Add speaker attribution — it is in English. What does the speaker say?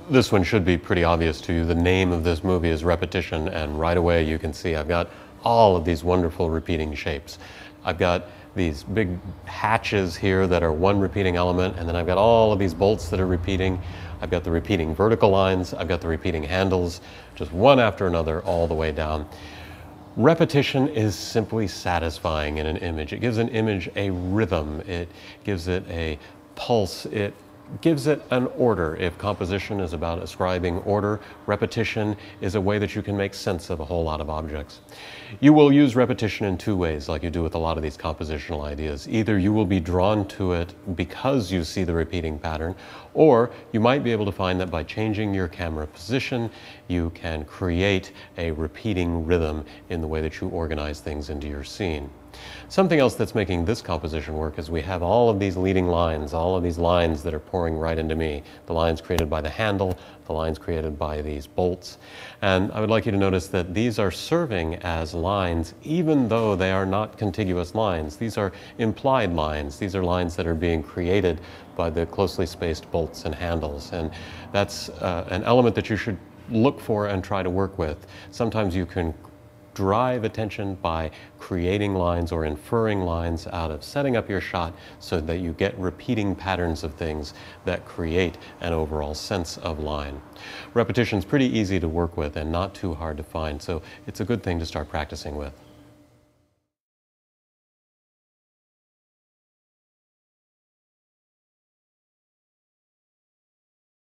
Speaker 1: This one should be pretty obvious to you. The name of this movie is Repetition, and right away you can see I've got all of these wonderful repeating shapes. I've got these big hatches here that are one repeating element, and then I've got all of these bolts that are repeating. I've got the repeating vertical lines, I've got the repeating handles, just one after another all the way down. Repetition is simply satisfying in an image. It gives an image a rhythm, it gives it a pulse, it gives it an order. If composition is about ascribing order, repetition is a way that you can make sense of a whole lot of objects. You will use repetition in two ways, like you do with a lot of these compositional ideas. Either you will be drawn to it because you see the repeating pattern, or you might be able to find that by changing your camera position, you can create a repeating rhythm in the way that you organize things into your scene. Something else that's making this composition work is we have all of these leading lines, all of these lines that are pouring right into me. The lines created by the handle, the lines created by these bolts. And I would like you to notice that these are serving as lines even though they are not contiguous lines. These are implied lines. These are lines that are being created by the closely spaced bolts and handles. And that's an element that you should look for and try to work with. Sometimes you can drive attention by creating lines or inferring lines out of setting up your shot so that you get repeating patterns of things that create an overall sense of line. Repetition is pretty easy to work with and not too hard to find, so it's a good thing to start practicing with.